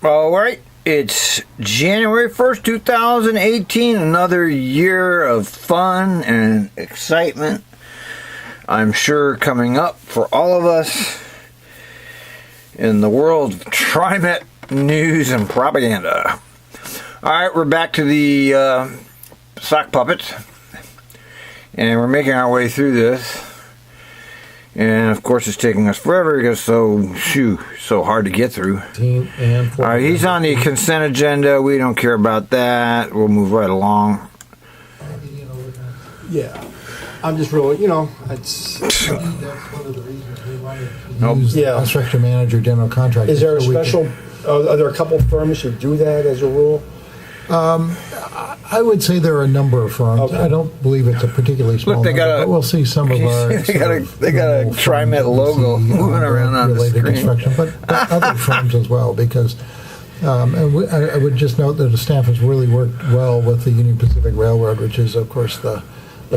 All right, it's January 1st, 2018, another year of fun and excitement, I'm sure, coming up for all of us in the world of Trimet news and propaganda. All right, we're back to the sock puppets, and we're making our way through this. And of course, it's taking us forever because so hard to get through. All right, he's on the consent agenda. We don't care about that. We'll move right along. Yeah, I'm just really, it's. That's one of the reasons we wanted to Nope. use the construction manager general contractor. Is there a special? Are there a couple firms who do that as a rule? I would say there are a number of firms. Okay. I don't believe it's a particularly small Look, they number, got but we'll see some of our. they got a Trimet logo moving around on the screen. Construction, but other firms as well, because. I would just note that the staff has really worked well with the Union Pacific Railroad, which is, of course, the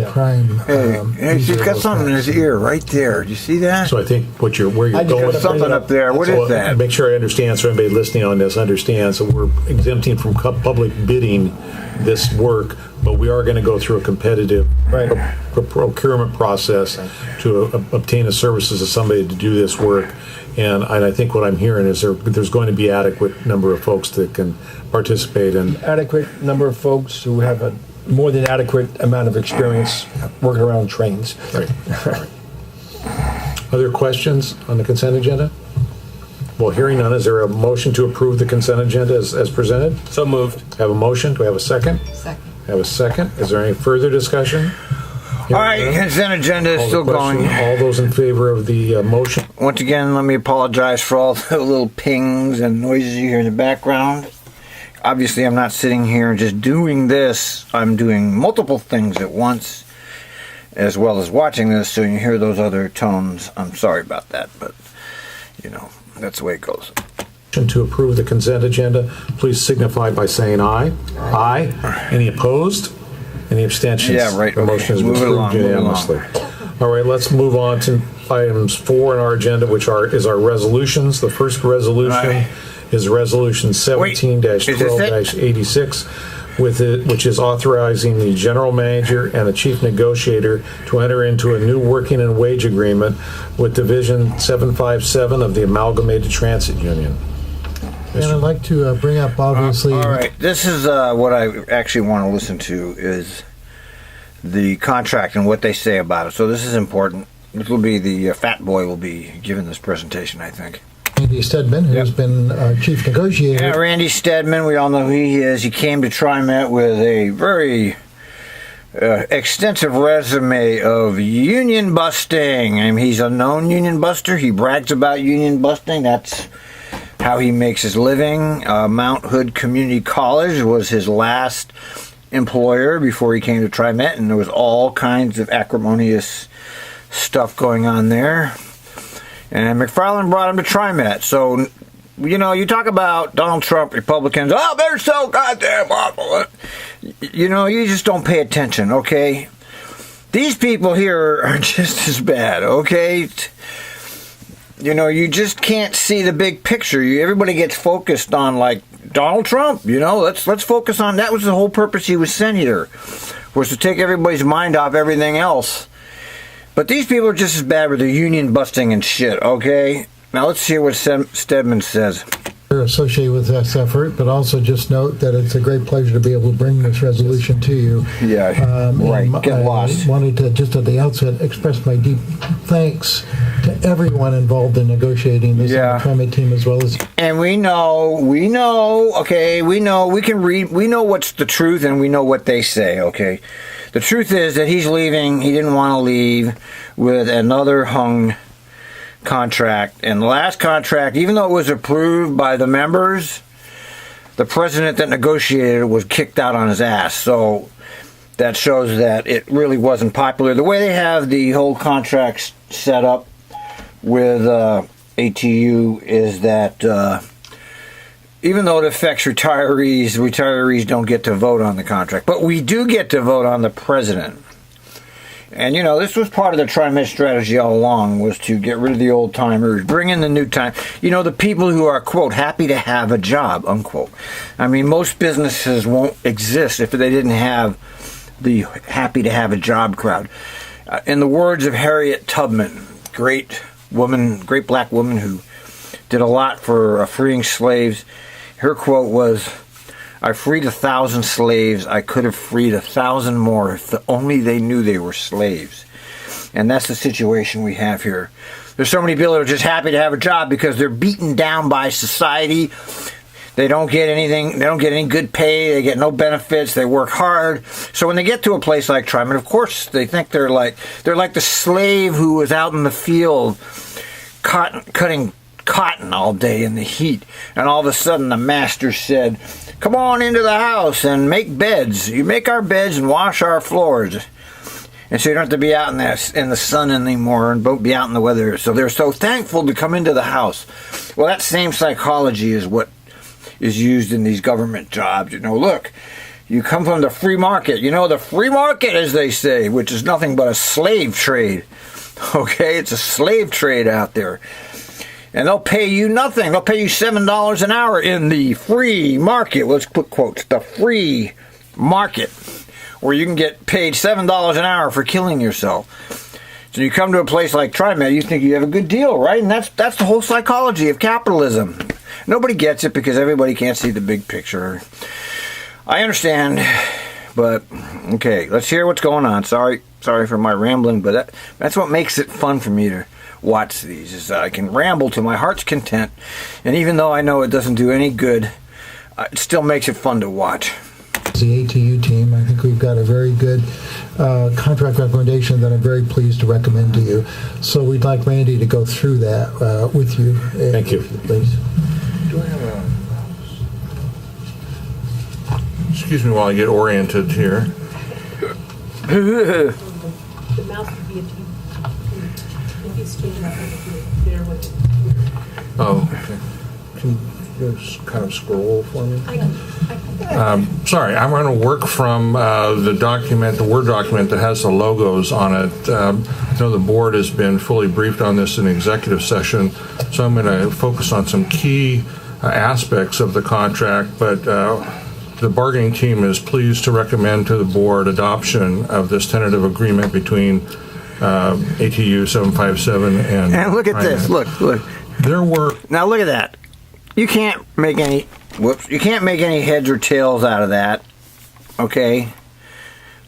prime. Hey, she's got something in his ear right there. Do you see that? So I think where you're going. There's something up there. What is that? Make sure I understand, so everybody listening on this understands. So we're exempting from public bidding this work, but we are going to go through a competitive procurement process to obtain the services of somebody to do this work. And I think what I'm hearing is there's going to be adequate number of folks that can participate. And adequate number of folks who have a more than adequate amount of experience working around trains. Right. Other questions on the consent agenda? Well, hearing none, is there a motion to approve the consent agenda as presented? So moved. Have a motion? Do we have a second? Second. Have a second. Is there any further discussion? All right, consent agenda is still going. All those in favor of the motion? Once again, let me apologize for all the little pings and noises you hear in the background. Obviously, I'm not sitting here just doing this. I'm doing multiple things at once, as well as watching this, so you hear those other tones. I'm sorry about that, but, that's the way it goes. To approve the consent agenda, please signify by saying aye. Aye. Any opposed? Any abstentions? Yeah, right. The motion has been approved unanimously. All right, let's move on to items 4 in our agenda, which is our resolutions. The first resolution is Resolution 17-12-86, which is authorizing the general manager and the chief negotiator to enter into a new working and wage agreement with Division 757 of the Amalgamated Transit Union. And I'd like to bring up, obviously. All right, this is what I actually want to listen to is the contract and what they say about it. So this is important. This will be the fat boy will be giving this presentation, I think. Randy Stedman, who's been chief negotiator. Yeah, Randy Stedman, we all know who he is. He came to Trimet with a very extensive resume of union busting. I mean, he's a known union buster. He brags about union busting. That's how he makes his living. Mount Hood Community College was his last employer before he came to Trimet, and there was all kinds of acrimonious stuff going on there. And McFarland brought him to Trimet. So, you talk about Donald Trump, Republicans, oh, they're so goddamn awful. You just don't pay attention, okay? These people here are just as bad, okay? You just can't see the big picture. Everybody gets focused on, like, Donald Trump, let's focus on that. Was the whole purpose he was sent here, was to take everybody's mind off everything else. But these people are just as bad with their union busting and shit, okay? Now let's hear what Stedman says. We're associated with this effort, but also just note that it's a great pleasure to be able to bring this resolution to you. Yeah, right. Get lost. I wanted to, just at the outset, express my deep thanks to everyone involved in negotiating this on the Trimet team as well as... And we know, we can read, we know what's the truth and we know what they say, okay? The truth is that he's leaving, he didn't want to leave with another hung contract. And the last contract, even though it was approved by the members, the president that negotiated it was kicked out on his ass. So that shows that it really wasn't popular. The way they have the whole contract set up with ATU is that even though it affects retirees don't get to vote on the contract. But we do get to vote on the president. And, this was part of the Trimet strategy all along, was to get rid of the old-timers, bring in the new time. The people who are, quote, happy to have a job, unquote. I mean, most businesses won't exist if they didn't have the happy to have a job crowd. In the words of Harriet Tubman, great black woman who did a lot for freeing slaves, her quote was, "I freed 1,000 slaves. I could have freed 1,000 more if only they knew they were slaves." And that's the situation we have here. There's so many people that are just happy to have a job because they're beaten down by society. They don't get anything. They don't get any good pay. They get no benefits. They work hard. So when they get to a place like Trimet, of course, they think they're like the slave who was out in the field cutting cotton all day in the heat. And all of a sudden the master said, "Come on into the house and make beds. You make our beds and wash our floors." And so you don't have to be out in the sun anymore and be out in the weather. So they're so thankful to come into the house. Well, that same psychology is what is used in these government jobs. Look, you come from the free market. The free market, as they say, which is nothing but a slave trade. Okay, it's a slave trade out there. And they'll pay you nothing. They'll pay you $7 an hour in the free market. Let's put quotes, the free market, where you can get paid $7 an hour for killing yourself. So you come to a place like Trimet, you think you have a good deal, right? And that's the whole psychology of capitalism. Nobody gets it because everybody can't see the big picture. I understand, but okay, let's hear what's going on. Sorry for my rambling, but that's what makes it fun for me to watch these, is I can ramble to my heart's content, and even though I know it doesn't do any good, it still makes it fun to watch. The ATU team, I think we've got a very good contract recommendation that I'm very pleased to recommend to you. So we'd like Randy to go through that with you. Thank you. Please. Do I have excuse me while I get oriented here. The mouse would be if you straighten up there with it. Oh, okay. Can you just kind of scroll for me? Sorry, I'm going to work from the Word document that has the logos on it. I know the board has been fully briefed on this in executive session, so I'm going to focus on some key aspects of the contract, but the bargaining team is pleased to recommend to the board adoption of this tentative agreement between ATU 757 and look at this. Look. Now look at that. You can't make any heads or tails out of that. Okay.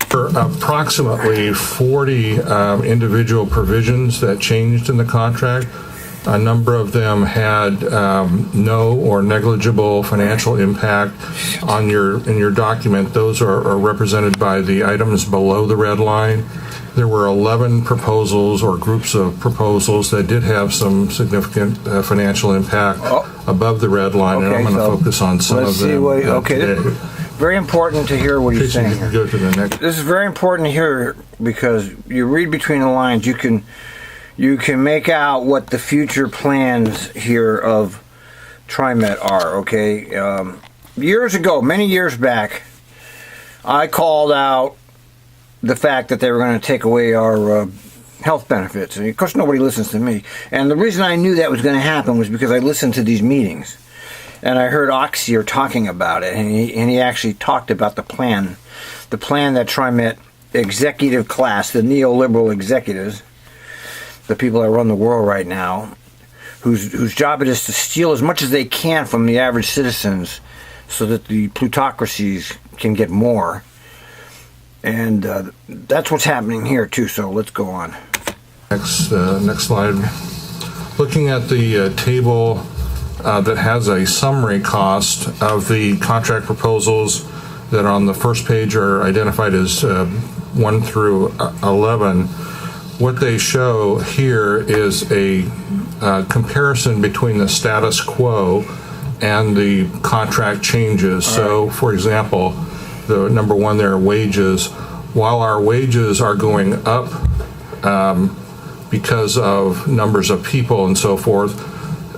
For approximately 40 individual provisions that changed in the contract, a number of them had no or negligible financial impact in your document. Those are represented by the items below the red line. There were 11 proposals or groups of proposals that did have some significant financial impact above the red line, and I'm going to focus on some of them today. Very important to hear what he's saying. You can go to the next. This is very important to hear because you read between the lines. You can make out what the future plans here of Trimet are. Okay, years ago, many years back, I called out the fact that they were going to take away our health benefits. And of course, nobody listens to me. And the reason I knew that was going to happen was because I listened to these meetings. And I heard Oxier talking about it. And he actually talked about the plan that Trimet executive class, the neoliberal executives, the people that run the world right now, whose job it is to steal as much as they can from the average citizens so that the plutocracies can get more. And that's what's happening here, too, so let's go on. Next slide. Looking at the table that has a summary cost of the contract proposals that on the first page are identified as 1 through 11, what they show here is a comparison between the status quo and the contract changes. So, for example, the number one there, wages. While our wages are going up because of numbers of people and so forth,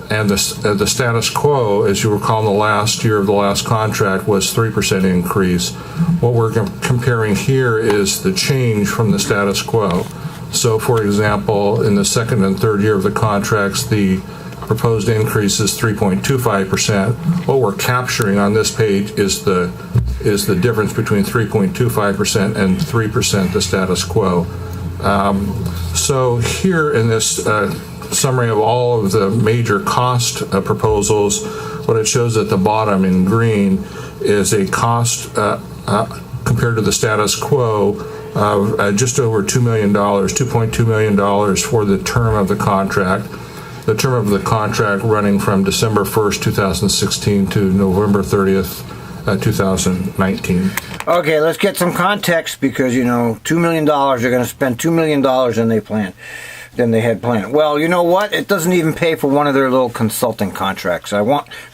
and the status quo, as you recall, in the last year of the last contract was 3% increase. What we're comparing here is the change from the status quo. So, for example, in the second and third year of the contracts, the proposed increase is 3.25%. What we're capturing on this page is the difference between 3.25% and 3%, the status quo. So here in this summary of all of the major cost proposals, what it shows at the bottom in green is a cost compared to the status quo of just over $2 million, $2.2 million for the term of the contract. The term of the contract running from December 1st, 2016 to November 30th, 2019. Okay, let's get some context because, $2 million, they're going to spend $2 million than they had planned. Well, you know what? It doesn't even pay for one of their little consulting contracts.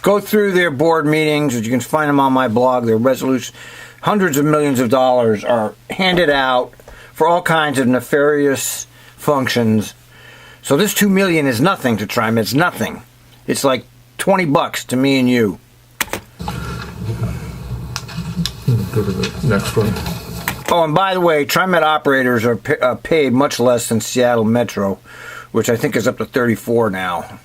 Go through their board meetings, you can find them on my blog, their resolutions. Hundreds of millions of dollars are handed out for all kinds of nefarious functions. So this $2 million is nothing to Trimet. It's nothing. It's like $20 to me and you. Go to the next one. Oh, and by the way, Trimet operators are paid much less than Seattle Metro, which I think is up to 34 now.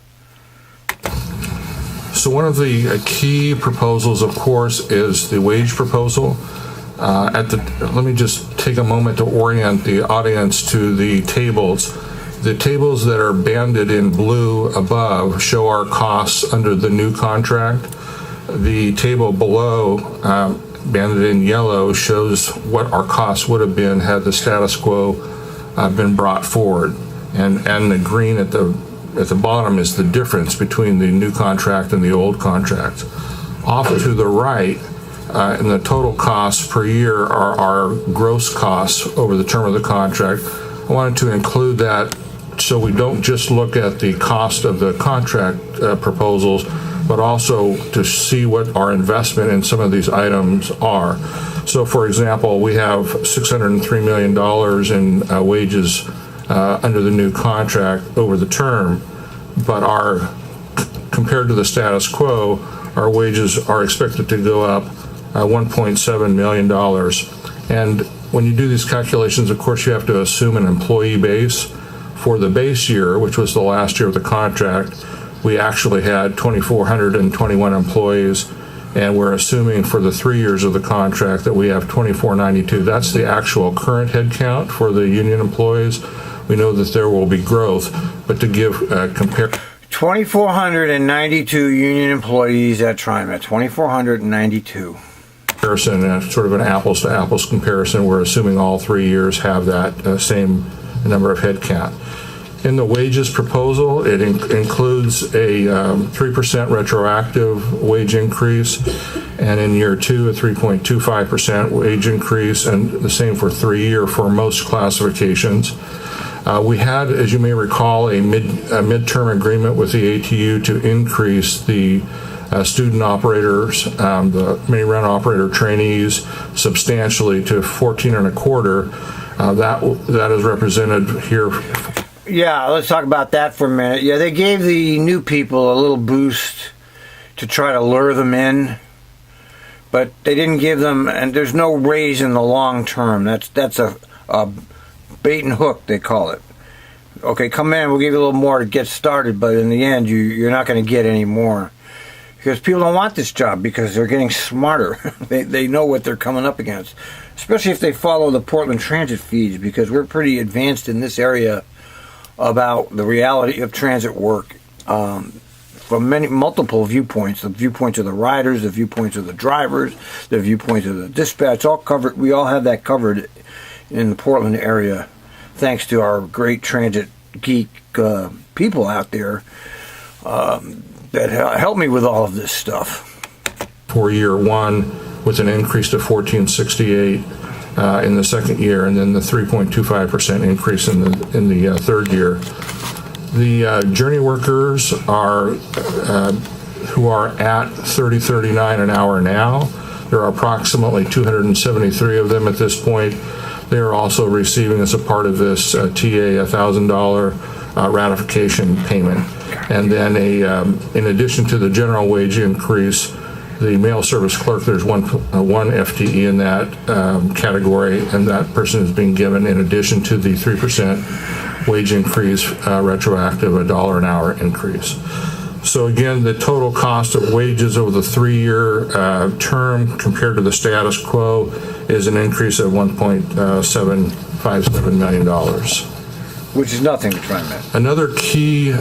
So one of the key proposals, of course, is the wage proposal. Let me just take a moment to orient the audience to the tables. The tables that are banded in blue above show our costs under the new contract. The table below, banded in yellow, shows what our costs would have been had the status quo been brought forward. And the green at the bottom is the difference between the new contract and the old contract. Off to the right, in the total costs per year are our gross costs over the term of the contract. I wanted to include that so we don't just look at the cost of the contract proposals, but also to see what our investment in some of these items are. So, for example, we have $603 million in wages under the new contract over the term, but compared to the status quo, our wages are expected to go up $1.7 million. And when you do these calculations, of course, you have to assume an employee base. For the base year, which was the last year of the contract, we actually had 2,421 employees, and we're assuming for the 3 years of the contract that we have 2,492. That's the actual current head count for the union employees. We know that there will be growth, but to give compare 2,492 union employees at Trimet. 2,492. Comparison, sort of an apples to apples comparison. We're assuming all 3 years have that same number of head count. In the wages proposal, it includes a 3% retroactive wage increase, and in year 2, a 3.25% wage increase, and the same for 3 year for most classifications. We had, as you may recall, a midterm agreement with the ATU to increase the student operators, the mini run operator trainees, substantially to 14 and a quarter. That is represented here. Yeah, let's talk about that for a minute. Yeah, they gave the new people a little boost to try to lure them in, but they didn't give them, and there's no raise in the long term. That's a bait and hook, they call it. Okay, come in, we'll give you a little more to get started, but in the end, you're not going to get any more. Because people don't want this job because they're getting smarter. They know what they're coming up against, especially if they follow the Portland Transit feeds, because we're pretty advanced in this area about the reality of transit work from multiple viewpoints. The viewpoints of the riders, the viewpoints of the drivers, the viewpoints of the dispatch, all covered. We all have that covered in the Portland area, thanks to our great transit geek people out there that help me with all of this stuff. For year 1, with an increase to 1468 in the second year, and then the 3.25% increase in the third year. The journey workers are who are at $30.39 an hour now. There are approximately 273 of them at this point. They are also receiving, as a part of this TA, $1,000 ratification payment. And then in addition to the general wage increase, the mail service clerk, there's one FTE in that category, and that person is being given, in addition to the 3% wage increase, retroactive $1 an hour increase. So again, the total cost of wages over the 3-year term compared to the status quo is an increase of $1.757 million. Which is nothing to TriMet. Another key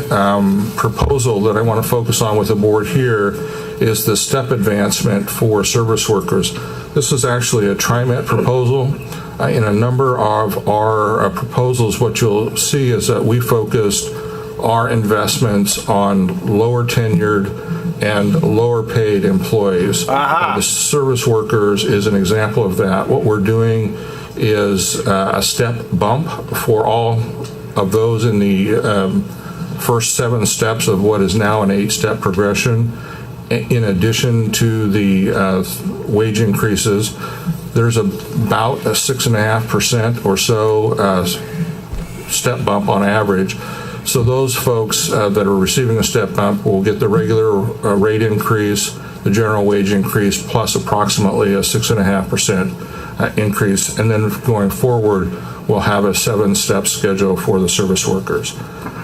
proposal that I want to focus on with the board here is the step advancement for service workers. This is actually a TriMet proposal. In a number of our proposals, what you'll see is that we focused our investments on lower tenured and lower paid employees. The service workers is an example of that. What we're doing is a step bump for all of those in the first 7 steps of what is now an 8-step progression. In addition to the wage increases, there's about a 6.5% or so step bump on average. So those folks that are receiving a step bump will get the regular rate increase, the general wage increase, plus approximately a 6.5% increase. And then going forward, we'll have a 7-step schedule for the service workers.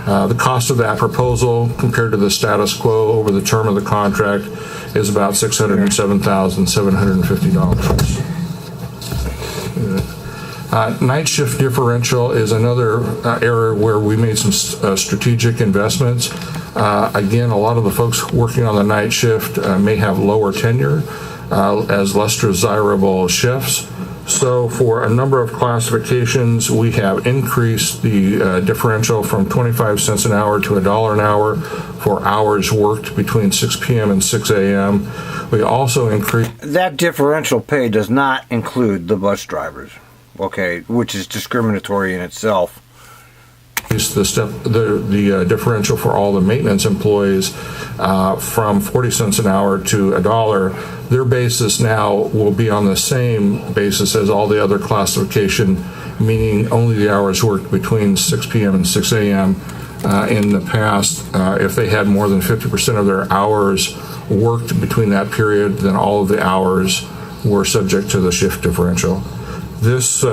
The cost of that proposal compared to the status quo over the term of the contract is about $607,750. Night shift differential is another area where we made some strategic investments. Again, a lot of the folks working on the night shift may have lower tenure as less desirable shifts. So for a number of classifications, we have increased the differential from 25 cents an hour to $1 an hour for hours worked between 6 p.m. and 6 a.m. We also increased... That differential pay does not include the bus drivers, okay, which is discriminatory in itself. The differential for all the maintenance employees from 40 cents an hour to $1. Their basis now will be on the same basis as all the other classification, meaning only the hours worked between 6 p.m. and 6 a.m. In the past, if they had more than 50% of their hours worked between that period, then all of the hours were subject to the shift differential. This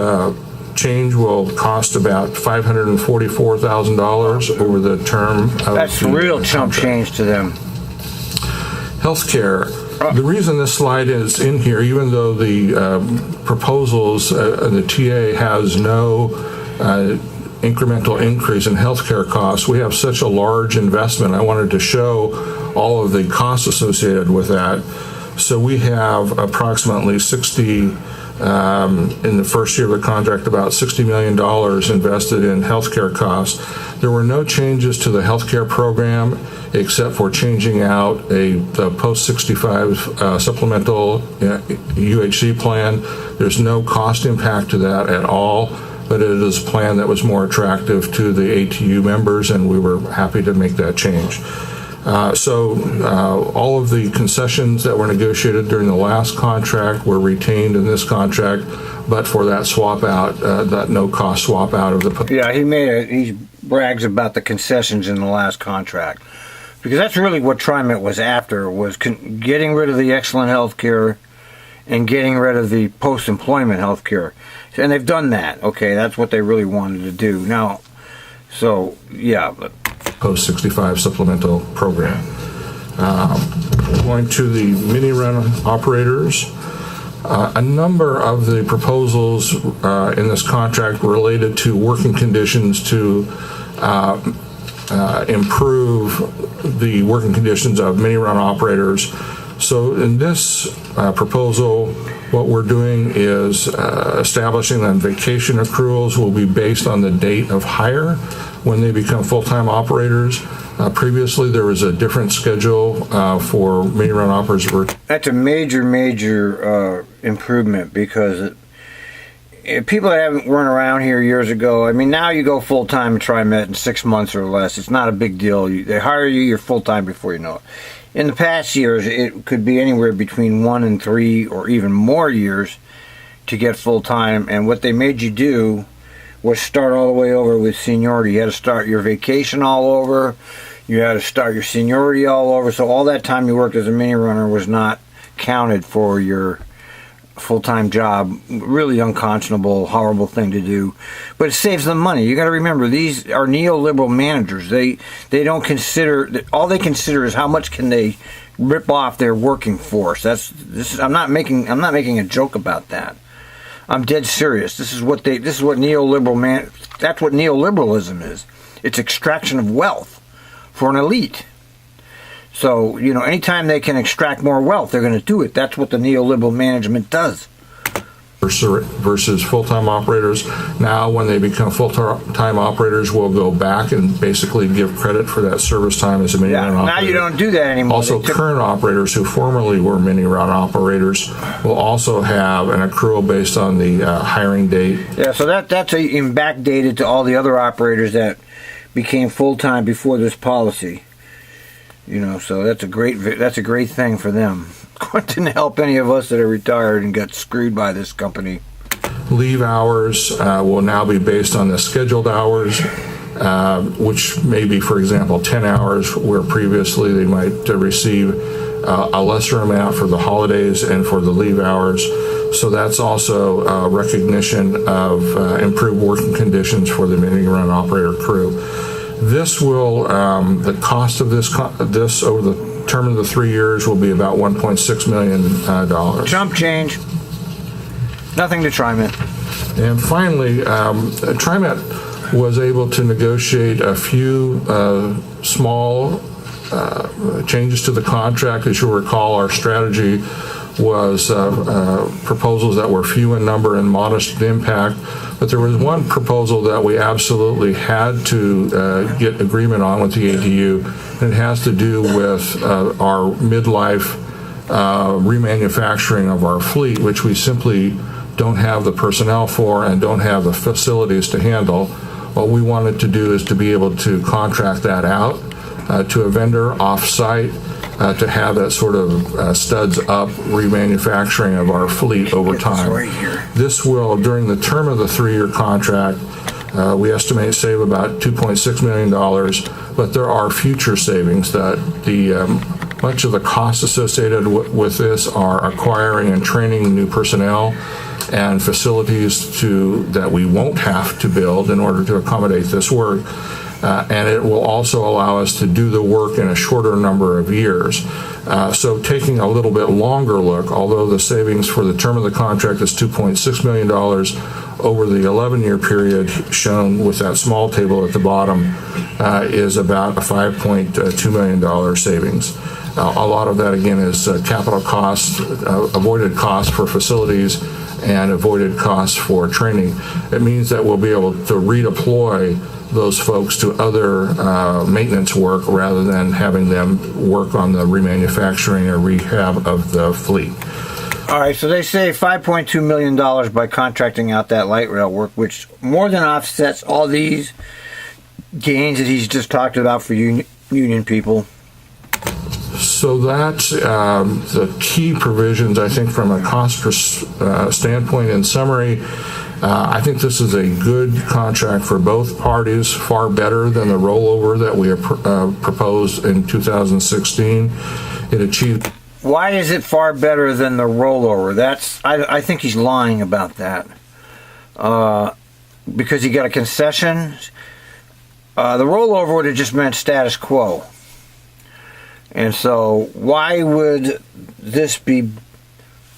change will cost about $544,000 over the term of That's the real chump contract. change to them. Healthcare. The reason this slide is in here, even though the proposals, the TA has no incremental increase in healthcare costs, we have such a large investment. I wanted to show all of the costs associated with that. So we have approximately in the first year of the contract, about $60 million invested in healthcare costs. There were no changes to the healthcare program except for changing out the post-65 supplemental UHC plan. There's no cost impact to that at all, but it is a plan that was more attractive to the ATU members, and we were happy to make that change. So all of the concessions that were negotiated during the last contract were retained in this contract, but for that swap out, that no cost swap out of the... Yeah, he brags about the concessions in the last contract, because that's really what TriMet was after, was getting rid of the excellent health care and getting rid of the post-employment health care. And they've done that. Okay, that's what they really wanted to do. Now, so, yeah, but... Post-65 supplemental program. Going to the mini-run operators, a number of the proposals in this contract related to working conditions to improve the working conditions of mini-run operators. So in this proposal, what we're doing is establishing that vacation accruals will be based on the date of hire when they become full-time operators. Previously, there was a different schedule for mini-run operators. That's a major improvement, because people that weren't around here years ago, I mean, now you go full-time and TriMet in 6 months or less. It's not a big deal. They hire you, you're full-time before you know it. In the past years, it could be anywhere between 1 and 3 or even more years to get full-time, and what they made you do was start all the way over with seniority. You had to start your vacation all over. You had to start your seniority all over. So all that time you worked as a mini runner was not counted for your full-time job. Really unconscionable, horrible thing to do. But it saves them money. You got to remember, these are neoliberal managers. They don't consider, all they consider is how much can they rip off their working force. I'm not making a joke about that. I'm dead serious. This is what neoliberal that's what neoliberalism is. It's extraction of wealth for an elite. So, anytime they can extract more wealth, they're going to do it. That's what the neoliberal management does. Versus full-time operators. Now, when they become full-time operators, we'll go back and basically give credit for that service time as a mini run operator. Now you don't do that anymore. Also, current operators who formerly were mini run operators will also have an accrual based on the hiring date. Yeah, so that's backdated to all the other operators that became full-time before this policy. So that's a great thing for them. It didn't help any of us that are retired and got screwed by this company. Leave hours will now be based on the scheduled hours, which may be, for example, 10 hours, where previously they might receive a lesser amount for the holidays and for the leave hours. So that's also a recognition of improved working conditions for the mini run operator crew. This will, the cost of this over the term of the 3 years will be about $1.6 million. Chump change. Nothing to Trimet. And finally, Trimet was able to negotiate a few small changes to the contract. As you'll recall, our strategy was proposals that were few in number and modest in impact. But there was one proposal that we absolutely had to get agreement on with the ADU, and it has to do with our midlife remanufacturing of our fleet, which we simply don't have the personnel for and don't have the facilities to handle. What we wanted to do is to be able to contract that out to a vendor off-site to have that sort of studs up remanufacturing of our fleet over time. Right here. This will, during the term of the 3-year contract, we estimate save about $2.6 million, but there are future savings that much of the costs associated with this are acquiring and training new personnel and facilities that we won't have to build in order to accommodate this work. And it will also allow us to do the work in a shorter number of years. So taking a little bit longer look, although the savings for the term of the contract is $2.6 million, over the 11-year period shown with that small table at the bottom is about a $5.2 million savings. A lot of that, again, is capital costs, avoided costs for facilities, and avoided costs for training. It means that we'll be able to redeploy those folks to other maintenance work rather than having them work on the remanufacturing or rehab of the fleet. All right, so they save $5.2 million by contracting out that light rail work, which more than offsets all these gains that he's just talked about for union people. So that's the key provisions, I think, from a cost standpoint. In summary, I think this is a good contract for both parties, far better than the rollover that we proposed in 2016. It achieved. Why is it far better than the rollover? I think he's lying about that. Because he got a concession. The rollover would have just meant status quo. And so why would this be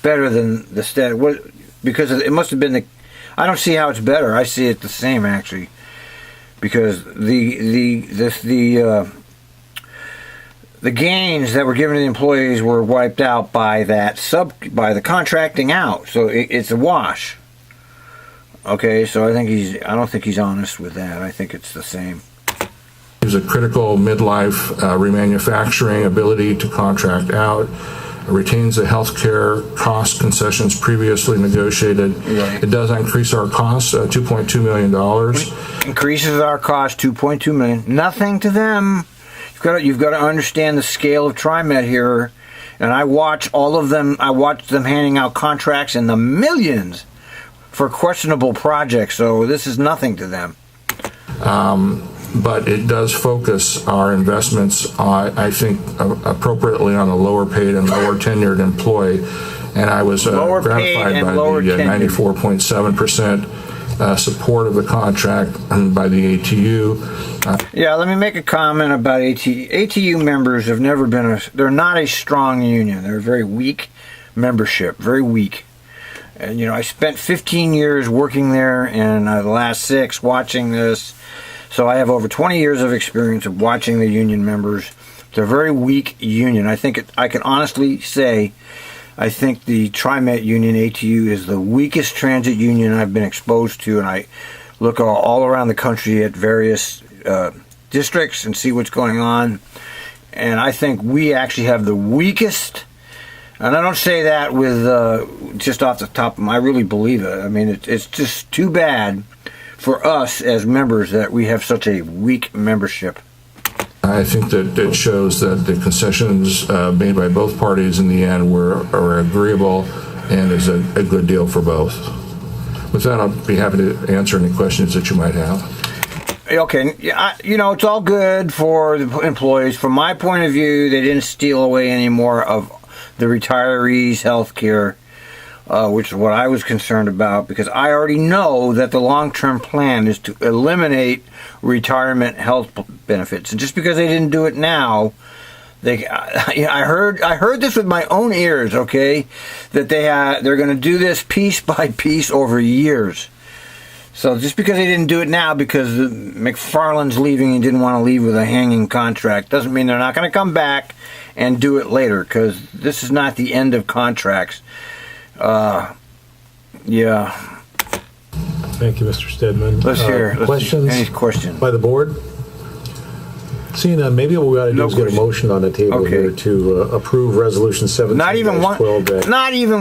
better than the status? Because it must have been I don't see how it's better. I see it the same, actually, because the gains that were given to the employees were wiped out by the contracting out. So it's a wash. Okay, so I don't think he's honest with that. I think it's the same. There's a critical midlife remanufacturing ability to contract out. Retains the health care cost concessions previously negotiated. Right. It does increase our costs, $2.2 million. Increases our cost $2.2 million. Nothing to them. You've got to understand the scale of Trimet here. And I watch all of them. I watch them handing out contracts in the millions for questionable projects, so this is nothing to them. But it does focus our investments, I think, appropriately on the lower paid and lower tenured employee. And I was gratified by the 94.7% support of the contract and by the ATU. Yeah, let me make a comment about ATU. ATU members have never been they're not a strong union. They're a very weak membership, very weak. And, I spent 15 years working there and the last 6 watching this. So I have over 20 years of experience of watching the union members. They're a very weak union. I think I can honestly say I think the Trimet union, ATU, is the weakest transit union I've been exposed to, and I look all around the country at various districts and see what's going on. And I think we actually have the weakest, and I don't say that with just off the top of my, I really believe it. I mean, it's just too bad for us as members that we have such a weak membership. I think that it shows that the concessions made by both parties in the end were agreeable and is a good deal for both. With that, I'll be happy to answer any questions that you might have. Okay, it's all good for the employees. From my point of view, they didn't steal away any more of the retirees' health care, which is what I was concerned about, because I already know that the long-term plan is to eliminate retirement health benefits. And just because they didn't do it now, I heard this with my own ears, okay, that they're going to do this piece by piece over years. So just because they didn't do it now because McFarland's leaving and didn't want to leave with a hanging contract doesn't mean they're not going to come back and do it later, because this is not the end of contracts. Yeah. Thank you, Mr. Stedman. Let's hear questions. Any questions by the board? Seeing that, maybe what we got to do is get a motion on the table here to approve Resolution 17. Not even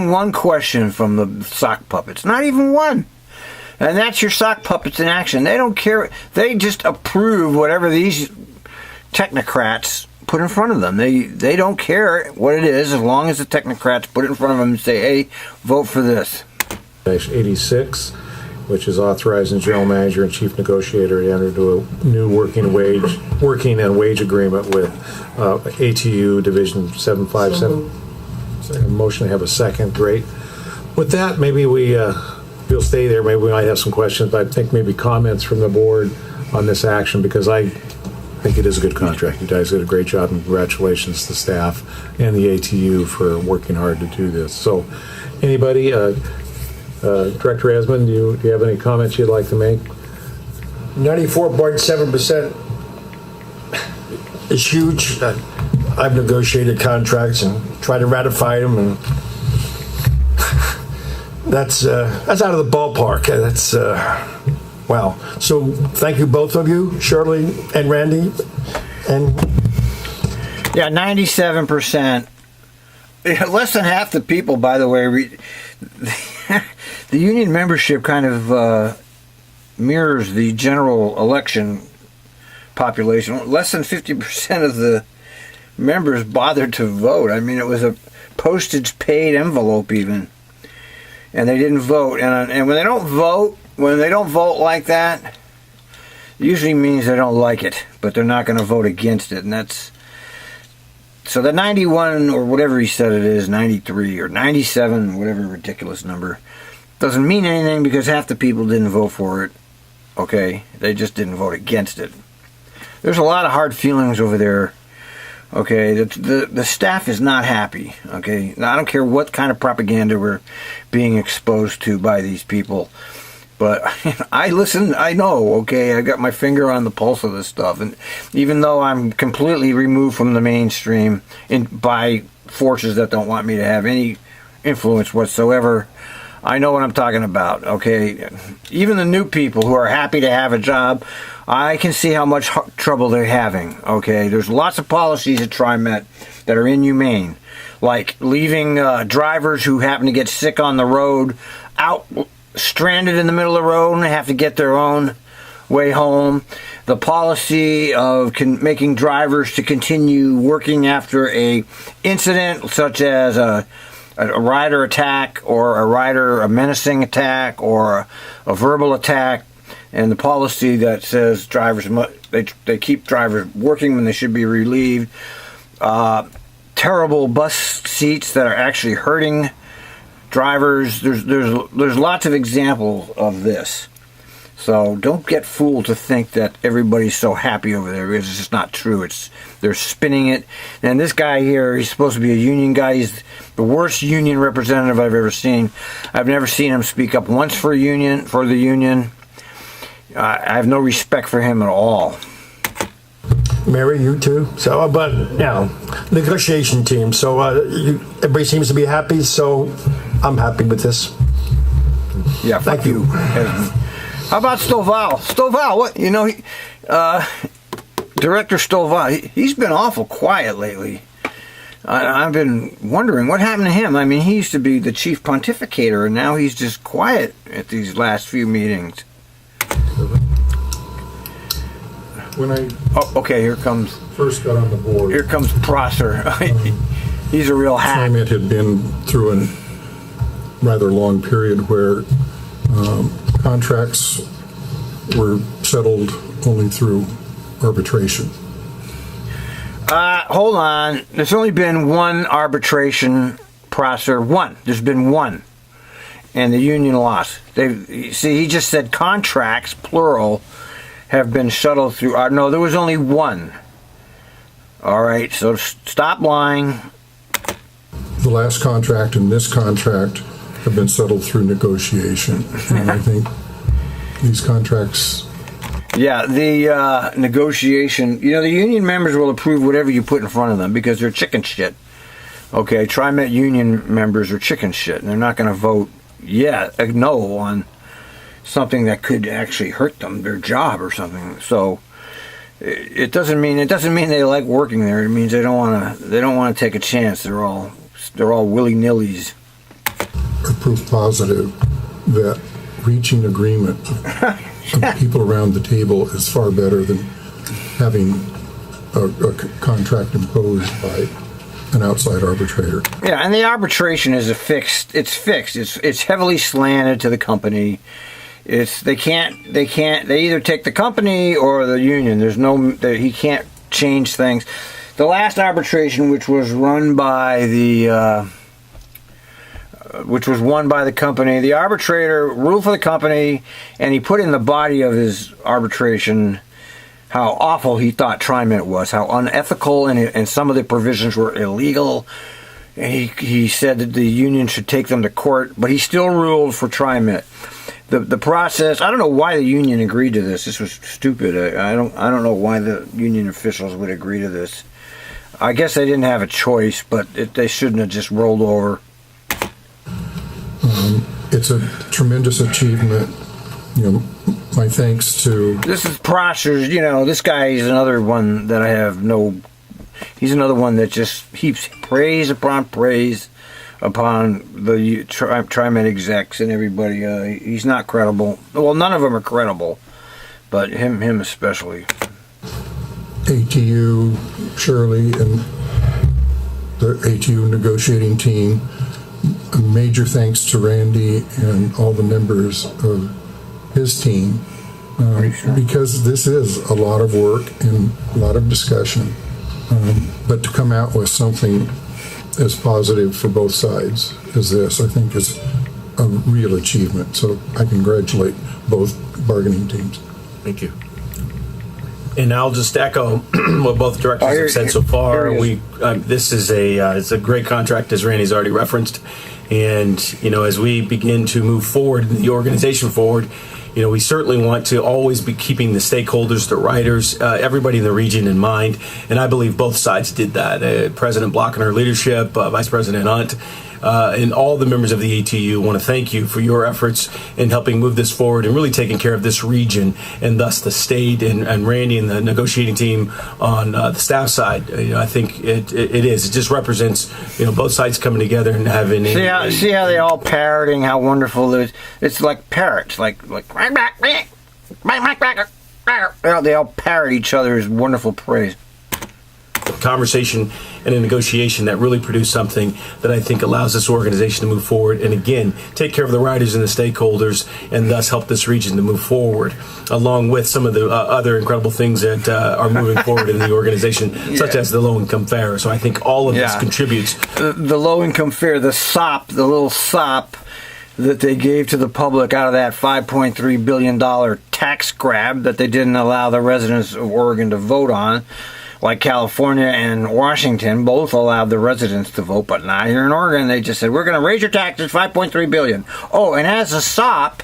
one question from the sock puppets. Not even one. And that's your sock puppets in action. They don't care. They just approve whatever these technocrats put in front of them. They don't care what it is as long as the technocrats put it in front of them and say, hey, vote for this. 86, which is authorizing general manager and chief negotiator to enter into a new working and wage agreement with ATU Division 757. Motion to have a second. Great. With that, maybe we'll stay there. Maybe we might have some questions, but I think maybe comments from the board on this action, because I think it is a good contract. You guys did a great job, and congratulations to the staff and the ATU for working hard to do this. So, anybody, Director Asman, do you have any comments you'd like to make? 94.7% is huge. I've negotiated contracts and tried to ratify them, and that's out of the ballpark. That's wow. So thank you, both of you, Shirley and Randy. And 97%. Less than half the people, by the way, the union membership kind of mirrors the general election population. Less than 50% of the members bothered to vote. I mean, it was a postage-paid envelope even, and they didn't vote. And when they don't vote, like that, it usually means they don't like it, but they're not going to vote against it, and that's. So the 91, or whatever he said it is, 93 or 97, whatever ridiculous number, doesn't mean anything because half the people didn't vote for it, okay? They just didn't vote against it. There's a lot of hard feelings over there, okay? The staff is not happy, okay? Now, I don't care what kind of propaganda we're being exposed to by these people, but I listen, I know, okay? I got my finger on the pulse of this stuff, and even though I'm completely removed from the mainstream by forces that don't want me to have any influence whatsoever, I know what I'm talking about, okay? Even the new people who are happy to have a job, I can see how much trouble they're having, okay? There's lots of policies at Trimet that are inhumane, like leaving drivers who happen to get sick on the road out, stranded in the middle of the road, and have to get their own way home. The policy of making drivers to continue working after a incident, such as a a rider attack or a menacing attack or a verbal attack, and the policy that says drivers they keep drivers working when they should be relieved. Terrible bus seats that are actually hurting drivers. There's lots of examples of this. So don't get fooled to think that everybody's so happy over there, because it's just not true. They're spinning it. And this guy here, he's supposed to be a union guy. He's the worst union representative I've ever seen. I've never seen him speak up once for the union. I have no respect for him at all. Mary, you too. So, but negotiation team. So everybody seems to be happy. So I'm happy with this. Yeah, thank you. How about Stovall? Stovall, what Director Stovall, he's been awful quiet lately. I've been wondering what happened to him. I mean, he used to be the chief pontificator, and now he's just quiet at these last few meetings. When I here comes first got on the board, here comes Prosser. He's a real hack. Trimet had been through a rather long period where contracts were settled only through arbitration. Hold on. There's only been one arbitration, Prosser. One. There's been one. And the union lost. He just said contracts, plural, have been shuttled through. No, there was only one. All right, so stop lying. The last contract and this contract have been settled through negotiation. And I think these contracts... Yeah, the negotiation, the union members will approve whatever you put in front of them because they're chicken shit. Okay, Trimet union members are chicken shit, and they're not going to vote no on something that could actually hurt them, their job or something. So it doesn't mean they like working there. It means they don't want to take a chance. They're all willy-nillys. Proof positive that reaching agreement of people around the table is far better than having a contract imposed by an outside arbitrator. Yeah, and the arbitration is fixed. It's heavily slanted to the company. They either take the company or the union. He can't change things. The last arbitration, which was won by the won by the company, the arbitrator ruled for the company, and he put in the body of his arbitration how awful he thought Trimet was, how unethical, and some of the provisions were illegal. And he said that the union should take them to court, but he still ruled for Trimet. The process, I don't know why the union agreed to this. This was stupid. I don't know why the union officials would agree to this. I guess they didn't have a choice, but they shouldn't have just rolled over. It's a tremendous achievement. My thanks to... This is Prosser's, this guy is another one that I have no... He's another one that just heaps praise upon praise upon the Trimet execs and everybody. He's not credible. Well, none of them are credible, but him especially. ATU, Shirley, and the ATU negotiating team. A major thanks to Randy and all the members of his team, because this is a lot of work and a lot of discussion. But to come out with something as positive for both sides as this, I think, is a real achievement. So I congratulate both bargaining teams. Thank you. And I'll just echo what both directors have said so far. This is it's a great contract, as Randy's already referenced. And as we begin to move forward, the organization forward, we certainly want to always be keeping the stakeholders, the riders, everybody in the region in mind. And I believe both sides did that. President Block and her leadership, Vice President Hunt, and all the members of the ATU want to thank you for your efforts in helping move this forward and really taking care of this region and thus the state and Randy and the negotiating team on the staff side. I think it is. It just represents both sides coming together and having. See how they all parroting how wonderful it is. It's like parrots, like they all parrot each other's wonderful praise. conversation and a negotiation that really produced something that I think allows this organization to move forward and, again, take care of the riders and the stakeholders and thus help this region to move forward, along with some of the other incredible things that are moving forward in the organization, such as the low-income fare. So I think all of this contributes. The low-income fare, the SOP, the little SOP that they gave to the public out of that $5.3 billion tax grab that they didn't allow the residents of Oregon to vote on, like California and Washington both allowed the residents to vote, but not here in Oregon. They just said, we're going to raise your taxes $5.3 billion. Oh, and as a SOP,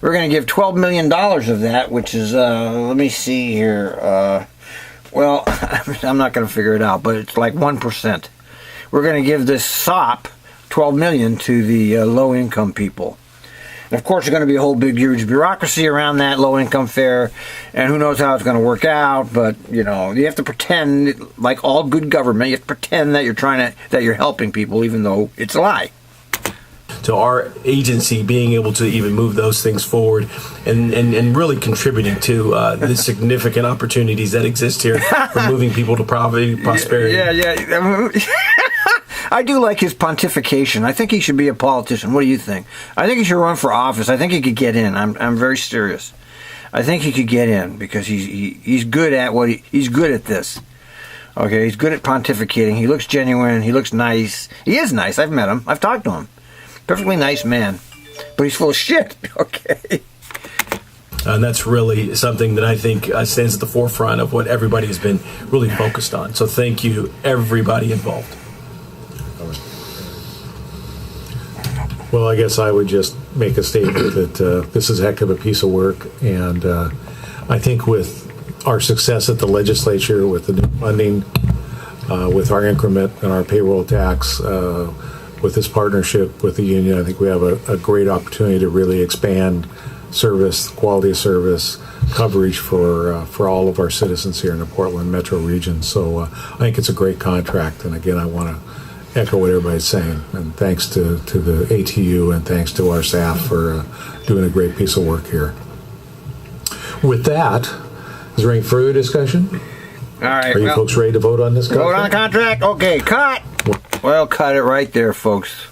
we're going to give $12 million of that, which is, let me see here. Well, I'm not going to figure it out, but it's like 1%. We're going to give this SOP $12 million to the low-income people. And of course, there's going to be a whole big, huge bureaucracy around that low-income fare, and who knows how it's going to work out. But you have to pretend, like all good government, you have to pretend that you're helping people, even though it's a lie. To our agency being able to even move those things forward and really contributing to the significant opportunities that exist here for moving people to prosperity. Yeah. I do like his pontification. I think he should be a politician. What do you think? I think he should run for office. I think he could get in. I'm very serious. I think he could get in because he's good at he's good at this. Okay, he's good at pontificating. He looks genuine. He looks nice. He is nice. I've met him. I've talked to him. Perfectly nice man, but he's full of shit. Okay. And that's really something that I think stands at the forefront of what everybody has been really focused on. So thank you, everybody involved. Well, I guess I would just make a statement that this is a heck of a piece of work, and I think with our success at the legislature, with the new funding, with our increment and our payroll tax, with this partnership with the union, I think we have a great opportunity to really expand service, quality of service, coverage for all of our citizens here in the Portland metro region. So I think it's a great contract, and again, I want to echo what everybody's saying, and thanks to the ATU and thanks to our staff for doing a great piece of work here. With that, is there any further discussion? All right. Are you folks ready to vote on this contract? Vote on the contract? Okay, cut. Well, cut it right there, folks.